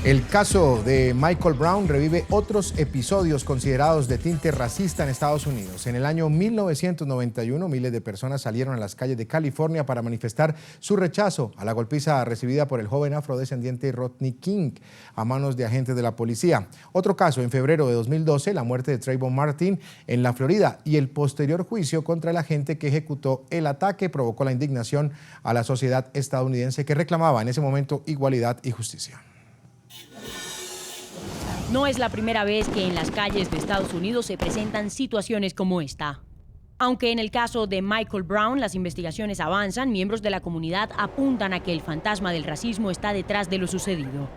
El caso de Michael Brown revive otros episodios considerados de tinte racista en Estados Unidos. En el año 1991, miles de personas salieron a las calles de California para manifestar su rechazo a la golpiza recibida por el joven afrodescendiente Rodney King a manos de agentes de la policía. Otro caso, en febrero de 2012, la muerte de Trayvon Martin en la Florida y el posterior juicio contra el agente que ejecutó el ataque provocó la indignación a la sociedad estadounidense que reclamaba en ese momento igualdad y justicia. No es la primera vez que en las calles de Estados Unidos se presentan situaciones como esta. Aunque en el caso de Michael Brown las investigaciones avanzan, miembros de la comunidad apuntan a que el fantasma del racismo está detrás de lo sucedido.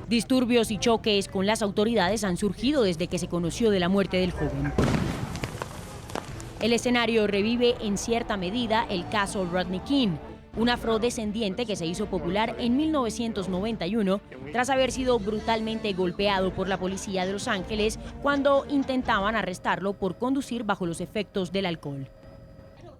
Disturbios y choques con las autoridades han surgido desde que se conoció de la muerte del joven. El escenario revive en cierta medida el caso Rodney King, un afrodescendiente que se hizo popular en 1991 tras haber sido brutalmente golpeado por la policía de Los Ángeles cuando intentaban arrestarlo por conducir bajo los efectos del alcohol.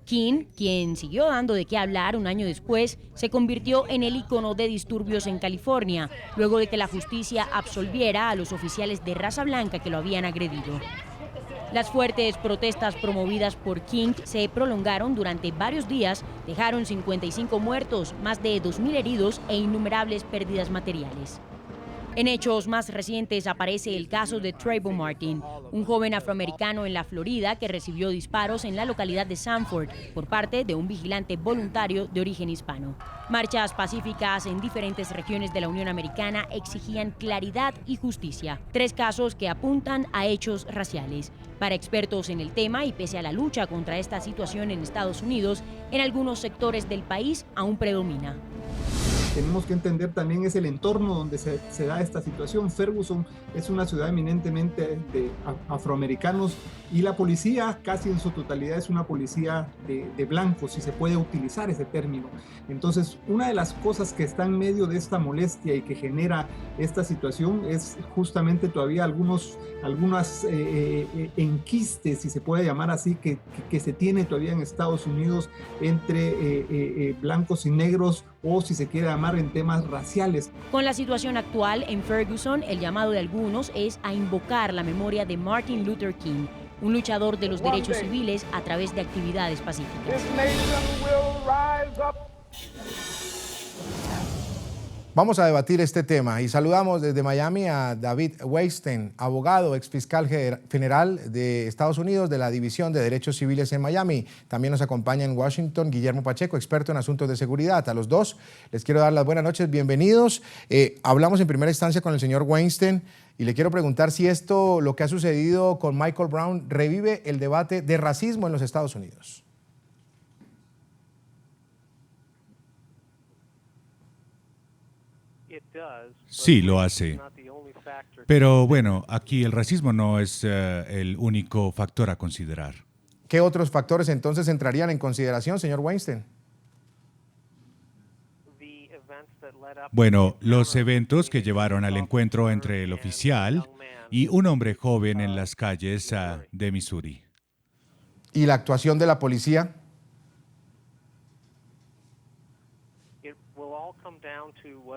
King, quien siguió dando de qué hablar un año después, se convirtió en el ícono de disturbios en California, luego de que la justicia absolviera a los oficiales de raza blanca que lo habían agredido. Las fuertes protestas promovidas por King se prolongaron durante varios días, dejaron 55 muertos, más de 2.000 heridos e innumerables pérdidas materiales. En hechos más recientes aparece el caso de Trayvon Martin, un joven afroamericano en la Florida que recibió disparos en la localidad de Sanford por parte de un vigilante voluntario de origen hispano. Marchas pacíficas en diferentes regiones de la Unión Americana exigían claridad y justicia. 3 casos que apuntan a hechos raciales. Para expertos en el tema y pese a la lucha contra esta situación en Estados Unidos, en algunos sectores del país aún predomina. Tenemos que entender también es el entorno donde se da esta situación. Ferguson es una ciudad eminentemente de afroamericanos y la policía casi en su totalidad es una policía de blancos, si se puede utilizar ese término. Entonces, una de las cosas que está en medio de esta molestia y que genera esta situación es justamente todavía algunas enquistes, si se puede llamar así, que se tiene todavía en Estados Unidos entre blancos y negros, o si se quiere llamar en temas raciales. Con la situación actual en Ferguson, el llamado de algunos es a invocar la memoria de Martin Luther King, un luchador de los derechos civiles a través de actividades pacíficas. Vamos a debatir este tema y saludamos desde Miami a David Weinstein, abogado, exfiscal general de Estados Unidos de la División de Derechos Civiles en Miami. También nos acompaña en Washington Guillermo Pacheco, experto en asuntos de seguridad. A los dos les quiero dar las buenas noches, bienvenidos. Hablamos en primera instancia con el señor Weinstein y le quiero preguntar si esto, lo que ha sucedido con Michael Brown, revive el debate de racismo en los Estados Unidos. Sí, lo hace. Pero bueno, aquí el racismo no es el único factor a considerar. ¿Qué otros factores entonces entrarían en consideración, señor Weinstein? Bueno, los eventos que llevaron al encuentro entre el oficial y un hombre joven en las calles de Missouri. ¿Y la actuación de la policía?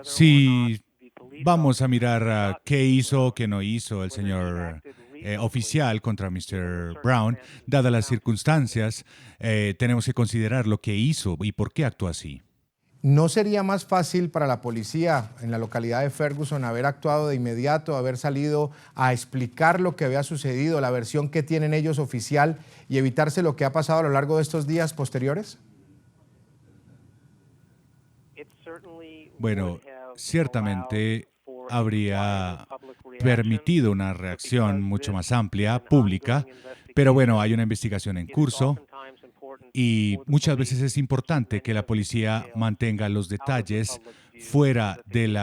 Sí, vamos a mirar qué hizo o qué no hizo el señor oficial contra Mr. Brown. Dadas las circunstancias, tenemos que considerar lo que hizo y por qué actuó así. ¿No sería más fácil para la policía en la localidad de Ferguson haber actuado de inmediato, haber salido a explicar lo que había sucedido, la versión que tienen ellos oficial y evitarse lo que ha pasado a lo largo de estos días posteriores? Bueno, ciertamente habría permitido una reacción mucho más amplia, pública, pero bueno, hay una investigación en curso y muchas veces es importante que la policía mantenga los detalles fuera del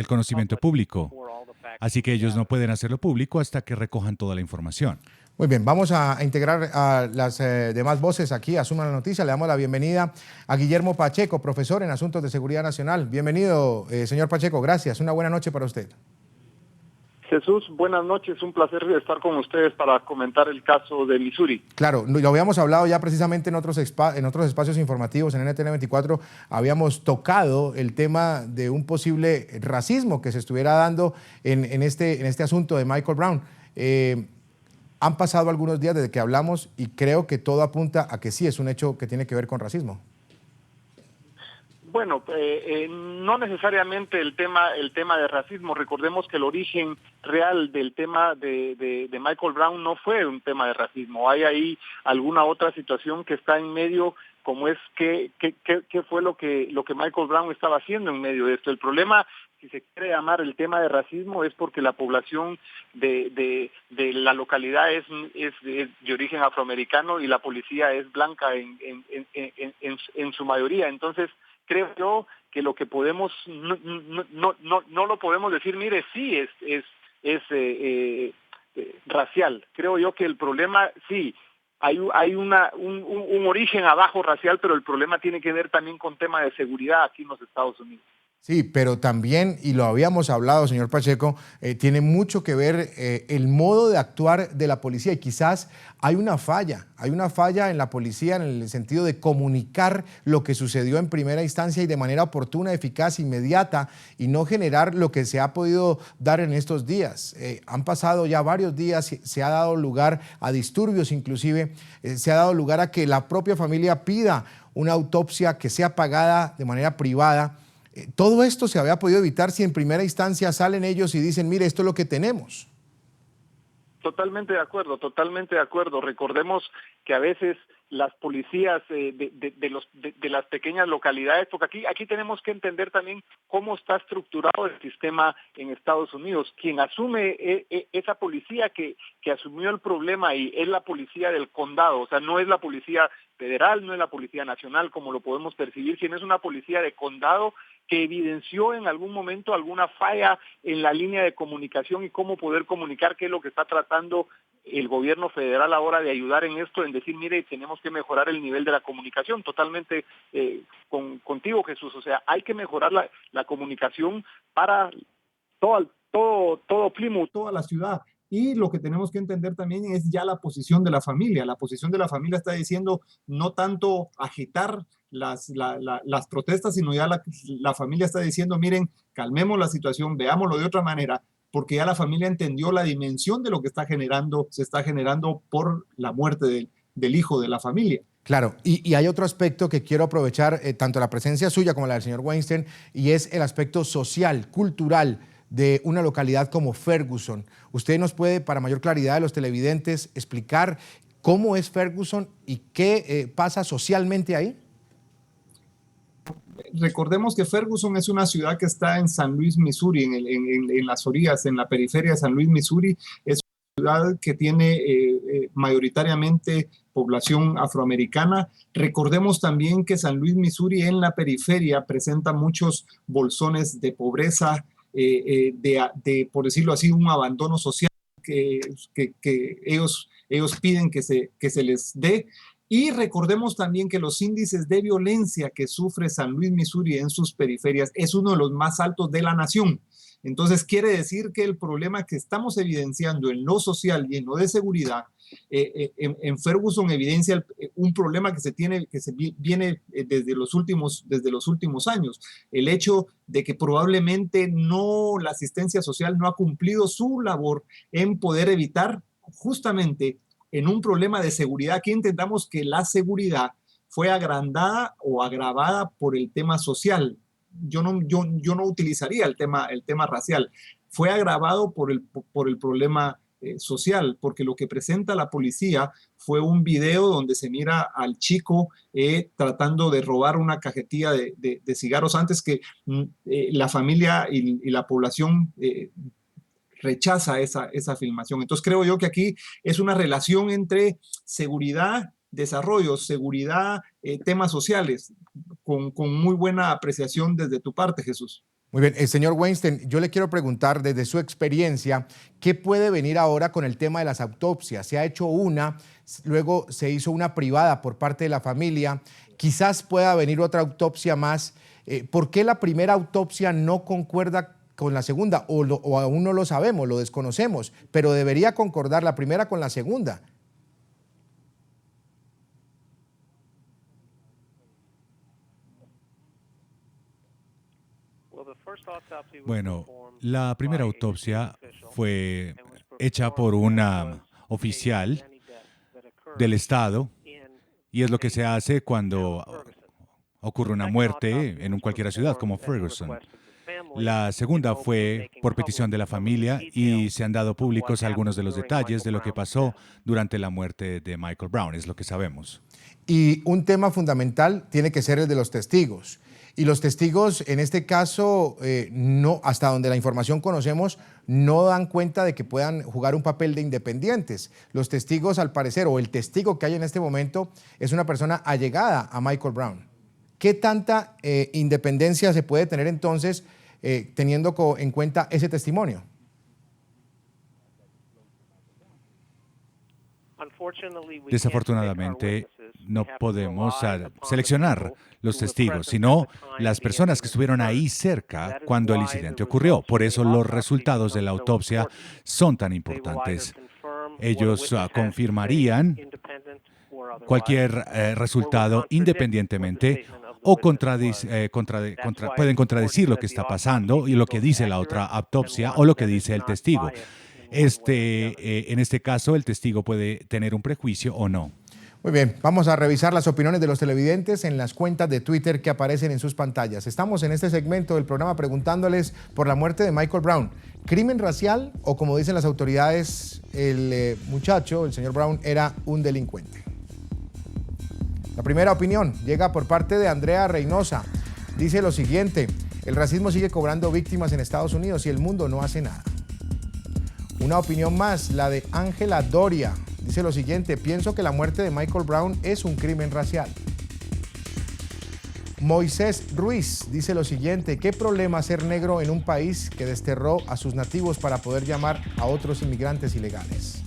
conocimiento público. Así que ellos no pueden hacerlo público hasta que recojan toda la información. Muy bien, vamos a integrar a las demás voces aquí, asuman la noticia. Le damos la bienvenida a Guillermo Pacheco, profesor en Asuntos de Seguridad Nacional. Bienvenido, señor Pacheco, gracias. Una buena noche para usted. Jesús, buenas noches, un placer estar con ustedes para comentar el caso de Missouri. Claro, lo habíamos hablado ya precisamente en otros espacios informativos, en NTN 24, habíamos tocado el tema de un posible racismo que se estuviera dando en este asunto de Michael Brown. Han pasado algunos días desde que hablamos y creo que todo apunta a que sí es un hecho que tiene que ver con racismo. Bueno, no necesariamente el tema de racismo. Recordemos que el origen real del tema de Michael Brown no fue un tema de racismo. Hay ahí alguna otra situación que está en medio, como es qué fue lo que Michael Brown estaba haciendo en medio de esto. El problema, si se quiere llamar el tema de racismo, es porque la población de la localidad es de origen afroamericano y la policía es blanca en su mayoría. Entonces, creo yo que lo que podemos no lo podemos decir, mire, sí es racial. Creo yo que el problema sí hay un origen abajo racial, pero el problema tiene que ver también con tema de seguridad aquí en los Estados Unidos. Sí, pero también, y lo habíamos hablado, señor Pacheco, tiene mucho que ver el modo de actuar de la policía y quizás hay una falla en la policía en el sentido de comunicar lo que sucedió en primera instancia y de manera oportuna, eficaz, inmediata y no generar lo que se ha podido dar en estos días. Han pasado ya varios días, se ha dado lugar a disturbios inclusive, se ha dado lugar a que la propia familia pida una autopsia que sea pagada de manera privada. Todo esto se había podido evitar si en primera instancia salen ellos y dicen, mire, esto es lo que tenemos. Totalmente de acuerdo, totalmente de acuerdo. Recordemos que a veces las policías de las pequeñas localidades, porque aquí tenemos que entender también cómo está estructurado el sistema en Estados Unidos. Quien asume esa policía que asumió el problema y es la policía del condado, o sea, no es la policía federal, no es la policía nacional como lo podemos percibir, sino es una policía de condado que evidenció en algún momento alguna falla en la línea de comunicación y cómo poder comunicar qué es lo que está tratando el gobierno federal ahora de ayudar en esto, en decir, mire, tenemos que mejorar el nivel de la comunicación. Totalmente contigo, Jesús. O sea, hay que mejorar la comunicación para todo Plymouth, toda la ciudad. Y lo que tenemos que entender también es ya la posición de la familia. La posición de la familia está diciendo no tanto agitar las protestas, sino ya la familia está diciendo, miren, calmemos la situación, veámoslo de otra manera, porque ya la familia entendió la dimensión de lo que se está generando por la muerte del hijo de la familia. Claro, y hay otro aspecto que quiero aprovechar, tanto la presencia suya como la del señor Weinstein, y es el aspecto social, cultural, de una localidad como Ferguson. ¿Usted nos puede, para mayor claridad de los televidentes, explicar cómo es Ferguson y qué pasa socialmente ahí? Recordemos que Ferguson es una ciudad que está en San Luis, Missouri, en las orillas, en la periferia de San Luis, Missouri. Es una ciudad que tiene mayoritariamente población afroamericana. Recordemos también que San Luis, Missouri, en la periferia presenta muchos bolsones de pobreza, por decirlo así, un abandono social que ellos piden que se les dé. Y recordemos también que los índices de violencia que sufre San Luis, Missouri en sus periferias es uno de los más altos de la nación. Entonces quiere decir que el problema que estamos evidenciando en lo social y en lo de seguridad, en Ferguson evidencia un problema que se viene desde los últimos años. El hecho de que probablemente la asistencia social no ha cumplido su labor en poder evitar justamente en un problema de seguridad. Aquí entendamos que la seguridad fue agrandada o agravada por el tema social. Yo no utilizaría el tema racial. Fue agravado por el problema social, porque lo que presenta la policía fue un video donde se mira al chico tratando de robar una cajetilla de cigarros antes que la familia y la población rechaza esa filmación. Entonces creo yo que aquí es una relación entre seguridad, desarrollo, seguridad, temas sociales, con muy buena apreciación desde tu parte, Jesús. Muy bien, señor Weinstein, yo le quiero preguntar desde su experiencia, ¿qué puede venir ahora con el tema de las autopsias? Se ha hecho una, luego se hizo una privada por parte de la familia, quizás pueda venir otra autopsia más. ¿Por qué la primera autopsia no concuerda con la segunda, o aún no lo sabemos, lo desconocemos, pero debería concordar la primera con la segunda. Bueno, la primera autopsia fue hecha por una oficial del Estado y es lo que se hace cuando ocurre una muerte en cualquier ciudad como Ferguson. La segunda fue por petición de la familia y se han dado públicos algunos de los detalles de lo que pasó durante la muerte de Michael Brown, es lo que sabemos. Y un tema fundamental tiene que ser el de los testigos. Y los testigos, en este caso, no, hasta donde la información conocemos, no dan cuenta de que puedan jugar un papel de independientes. Los testigos, al parecer, o el testigo que hay en este momento, es una persona allegada a Michael Brown. ¿Qué tanta independencia se puede tener entonces teniendo en cuenta ese testimonio? Desafortunadamente, no podemos seleccionar los testigos, sino las personas que estuvieron ahí cerca cuando el incidente ocurrió. Por eso los resultados de la autopsia son tan importantes. Ellos confirmarían cualquier resultado independientemente o pueden contradecir lo que está pasando y lo que dice la otra autopsia o lo que dice el testigo. En este caso, el testigo puede tener un prejuicio o no. Muy bien, vamos a revisar las opiniones de los televidentes en las cuentas de Twitter que aparecen en sus pantallas. Estamos en este segmento del programa preguntándoles por la muerte de Michael Brown. ¿Crimen racial o, como dicen las autoridades, el muchacho, el señor Brown, era un delincuente? La primera opinión llega por parte de Andrea Reynosa. Dice lo siguiente: el racismo sigue cobrando víctimas en Estados Unidos y el mundo no hace nada. Una opinión más, la de Ángela Doria. Dice lo siguiente: pienso que la muerte de Michael Brown es un crimen racial. Moisés Ruiz dice lo siguiente: ¿qué problema ser negro en un país que desterró a sus nativos para poder llamar a otros inmigrantes ilegales?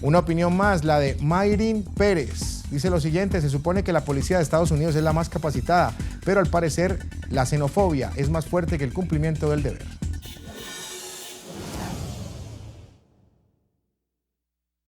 Una opinión más, la de Mayrin Pérez. Dice lo siguiente: se supone que la policía de Estados Unidos es la más capacitada, pero al parecer la xenofobia es más fuerte que el cumplimiento del deber.